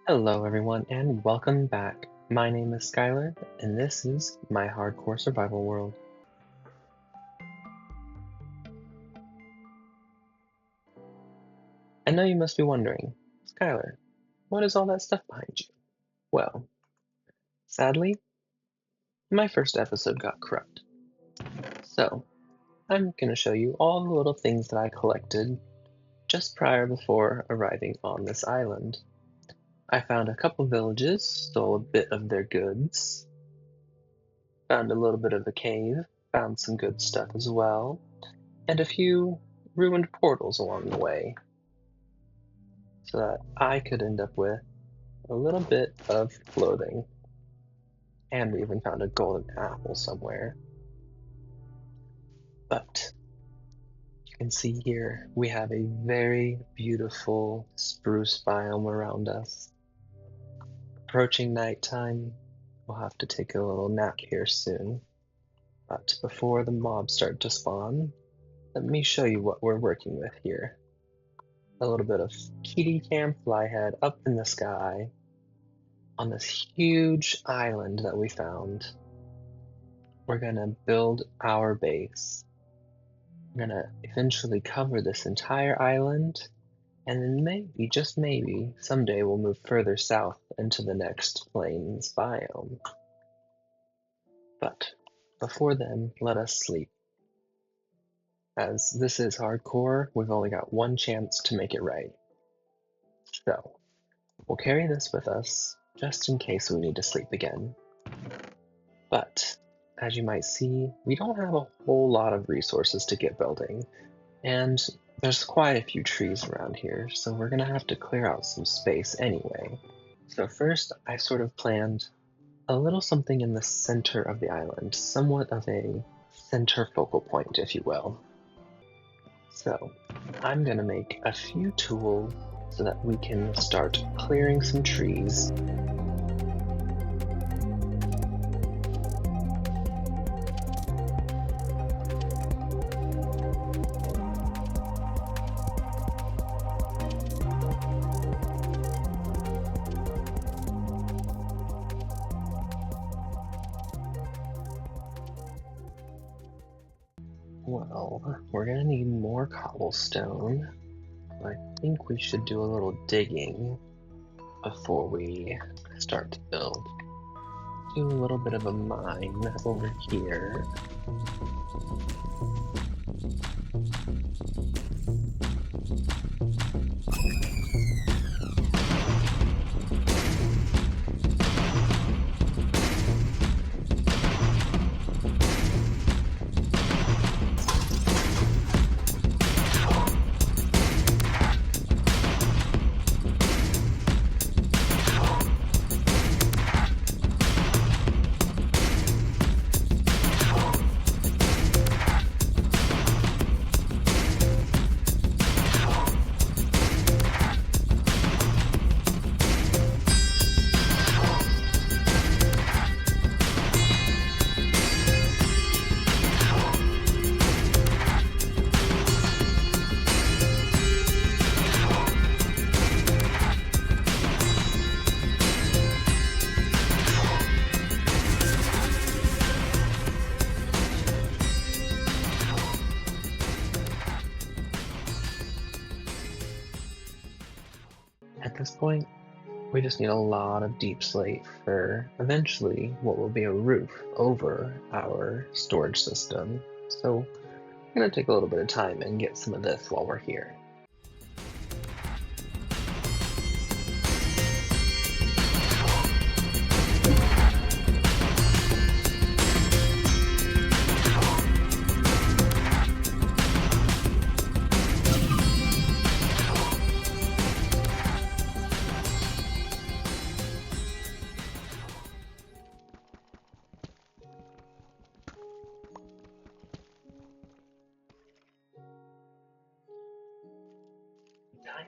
Hello, everyone, and welcome back. My name is Skyler, and this is my hardcore survival world. I know you must be wondering, Skyler, what is all that stuff behind you? Well, sadly, my first episode got corrupt. So, I'm going to show you all the little things that I collected just prior before arriving on this island. I found a couple villages, stole a bit of their goods, found a little bit of a cave, found some good stuff as well, and a few ruined portals along the way, so that I could end up with a little bit of clothing. And we even found a golden apple somewhere. But you can see here we have a very beautiful spruce biome around us. Approaching nighttime, we'll have to take a little nap here soon. But before the mobs start to spawn, let me show you what we're working with here. A little bit of kitty cam flyhead up in the sky on this huge island that we found. We're gonna build our base. We're gonna eventually cover this entire island, and then maybe, just maybe, someday we'll move further south into the next plains biome. But before then, let us sleep. As this is hardcore, we've only got one chance to make it right. So, we'll carry this with us, just in case we need to sleep again. But, as you might see, we don't have a whole lot of resources to get building, and there's quite a few trees around here, so we're gonna have to clear out some space anyway. So first, I sort of planned a little something in the center of the island, somewhat of a center focal point, if you will. So, I'm gonna make a few tools so that we can start clearing some trees. Well, we're gonna need more cobblestone. I think we should do a little digging before we start to build. Do a little bit of a mine over here. At this point, we just need a lot of deep slate for eventually what will be a roof over our storage system. So I'm gonna take a little bit of time and get some of this while we're here.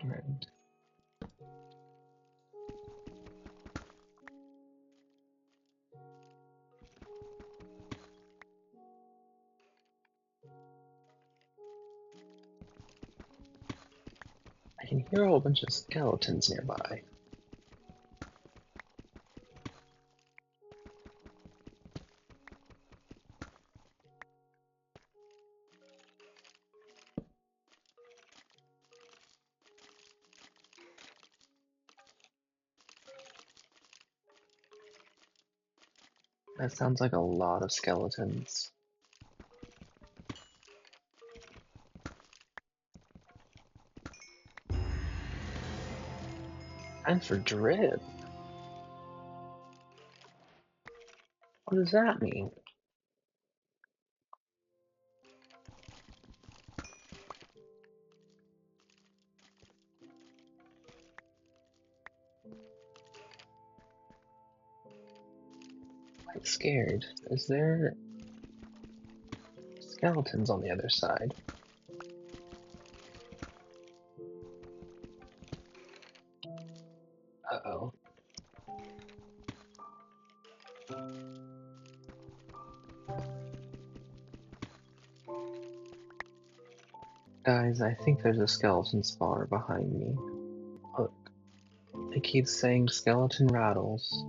Diamond. I can hear a whole bunch of skeletons nearby. That sounds like a lot of skeletons. Time for drip. What does that mean? Quite scared. Is there skeletons on the other side? Uh-oh. Guys, I think there's a skeleton spawner behind me. Look, it keeps saying skeleton rattles,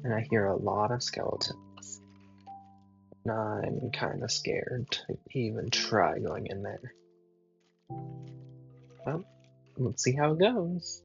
and I hear a lot of skeletons. And I'm kinda scared to even try going in there. Well, let's see how it goes.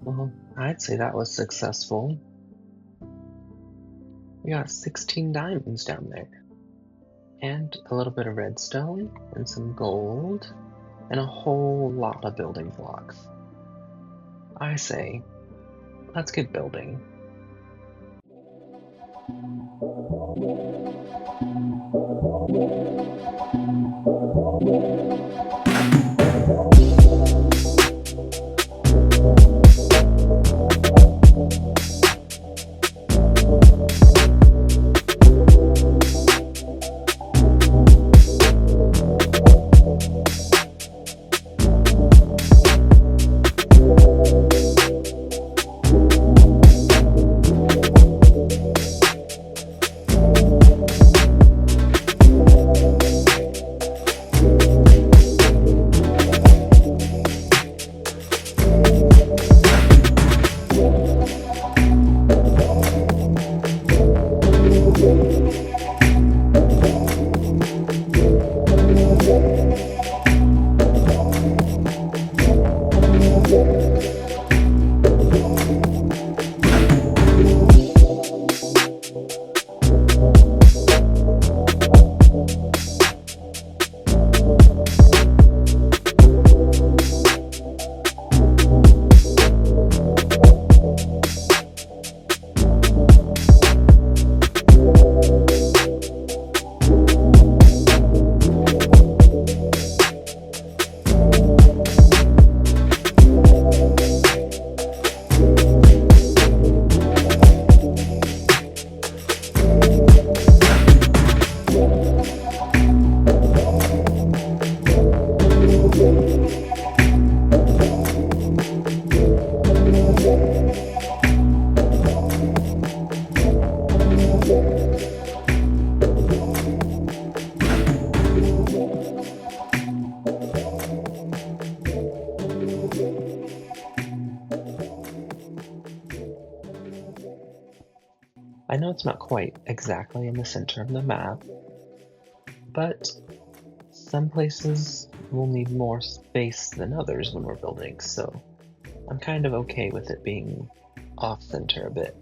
Well, I'd say that was successful. We got 16 diamonds down there. And a little bit of redstone, and some gold, and a whole lot of building blocks. I say, let's get building. I know it's not quite exactly in the center of the map, but some places will need more space than others when we're building, so I'm kind of okay with it being off-center a bit.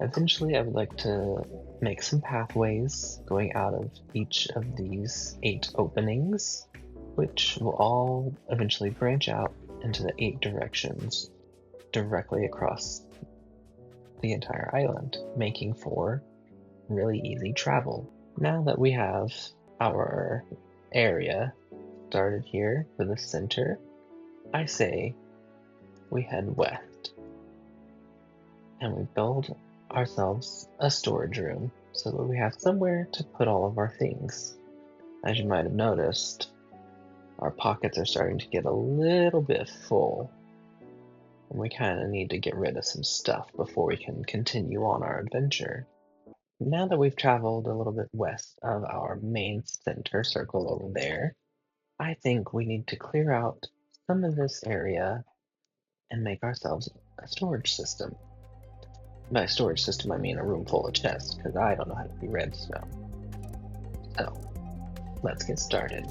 Eventually, I would like to make some pathways going out of each of these 8 openings, which will all eventually branch out into the 8 directions directly across the entire island, making for really easy travel. Now that we have our area started here for the center, I say we head west and we build ourselves a storage room so that we have somewhere to put all of our things. As you might have noticed, our pockets are starting to get a little bit full, and we kind of need to get rid of some stuff before we can continue on our adventure. Now that we've traveled a little bit west of our main center circle over there, I think we need to clear out some of this area and make ourselves a storage system. By storage system, I mean a room full of chests, because I don't know how to do redstone. So, let's get started.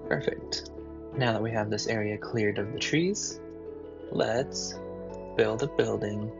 Perfect. Now that we have this area cleared of the trees, let's build a building.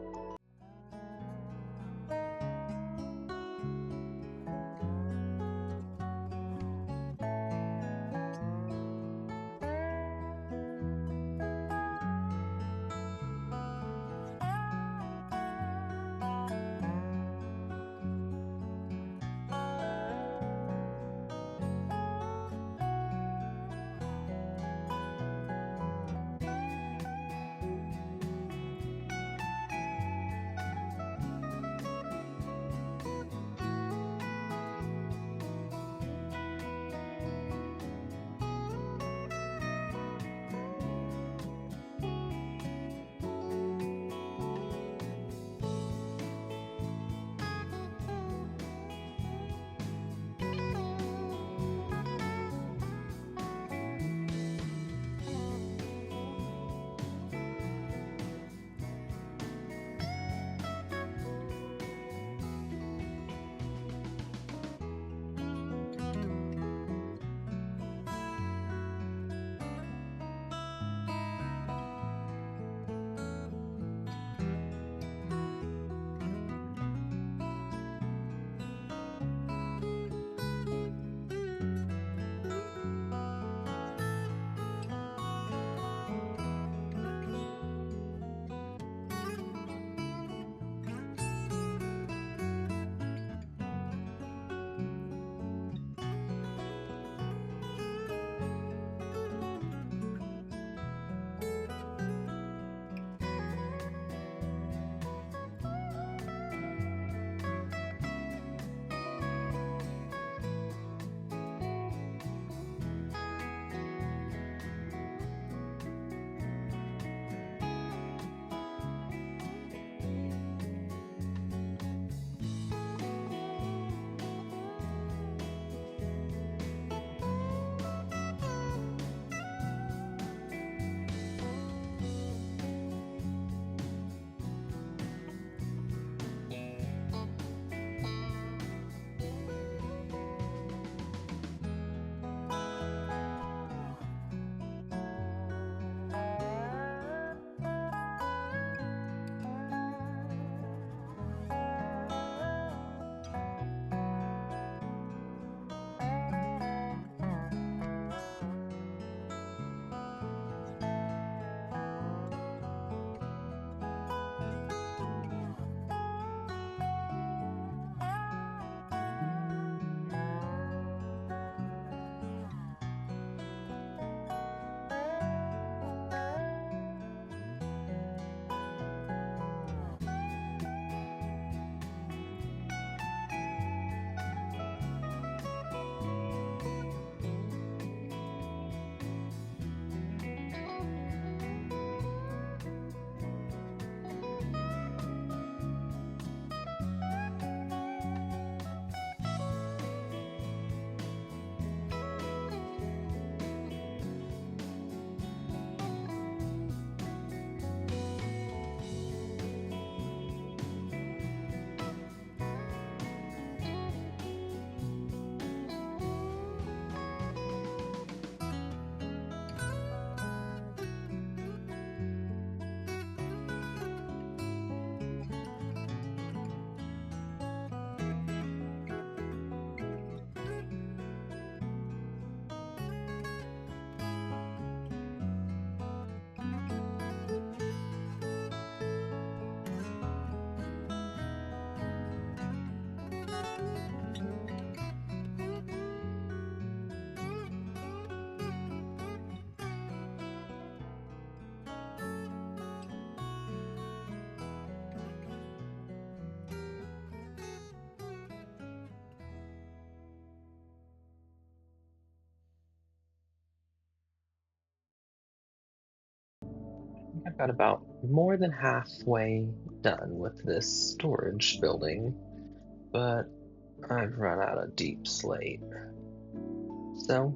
I've got about more than halfway done with this storage building, but I've run out of deep slate. So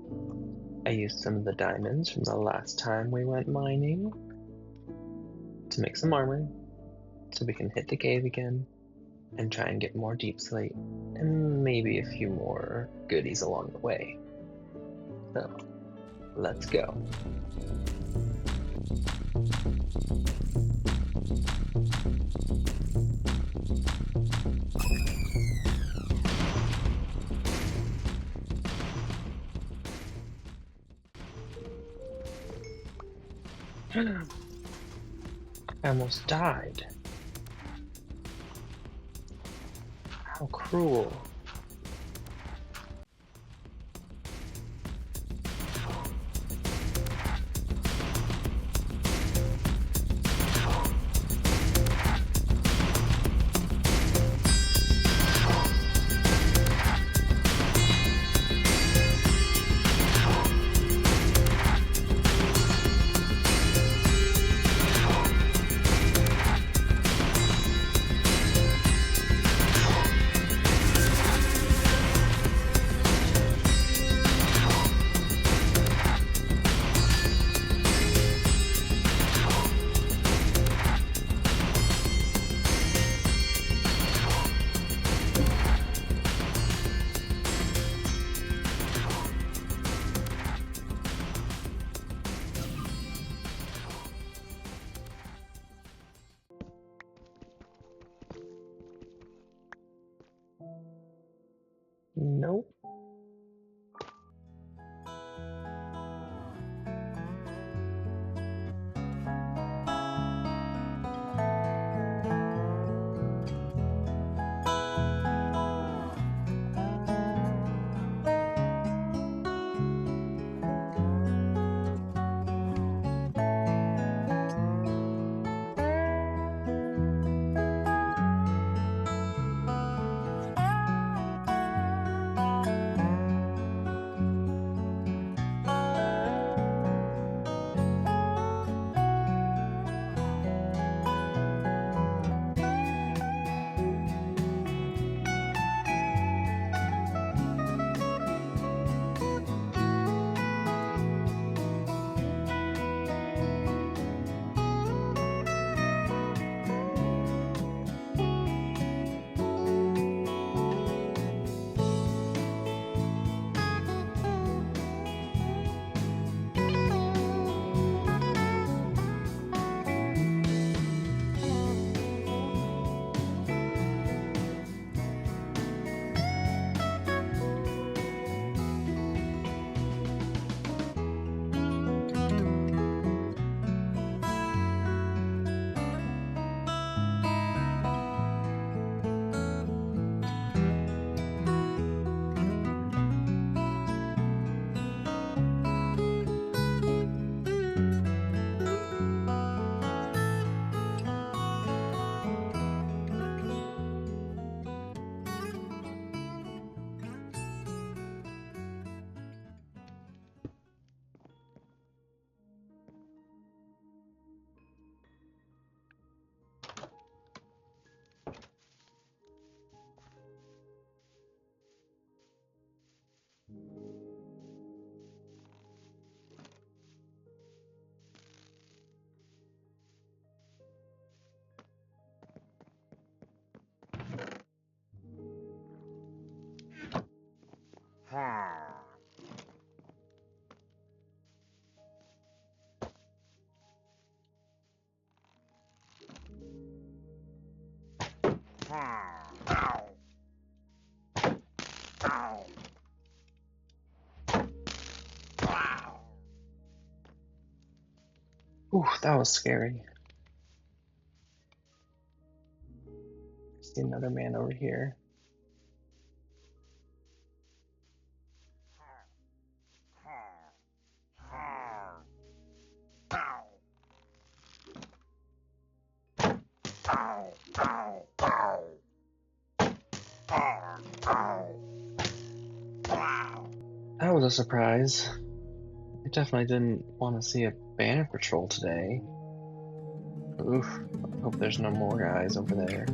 I used some of the diamonds from the last time we went mining to make some armor so we can hit the cave again and try and get more deep slate and maybe a few more goodies along the way. So let's go. I almost died. How cruel. Nope. Ooh, that was scary. I see another man over here. That was a surprise. I definitely didn't want to see a banner patrol today. Oof, hope there's no more guys over there.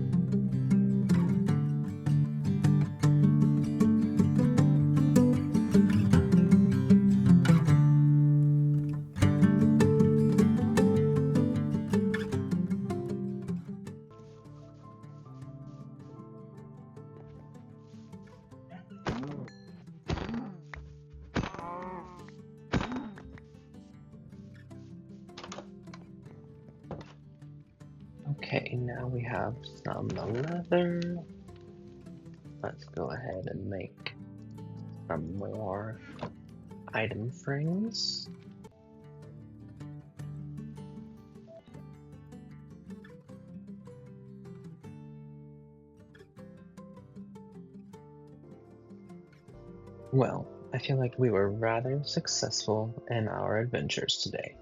Okay, now we have some leather. Let's go ahead and make some more item frames. Well, I feel like we were rather successful in our adventures today.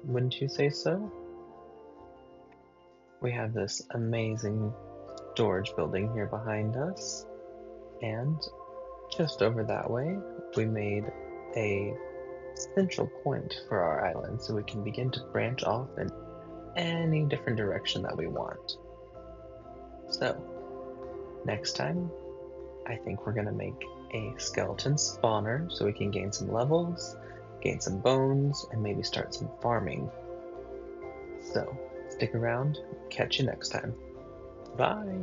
Wouldn't you say so? We have this amazing storage building here behind us, and just over that way, we made a central point for our island so we can begin to branch off in any different direction that we want. So, next time, I think we're gonna make a skeleton spawner so we can gain some levels, gain some bones, and maybe start some farming. So, stick around, catch you next time. Bye!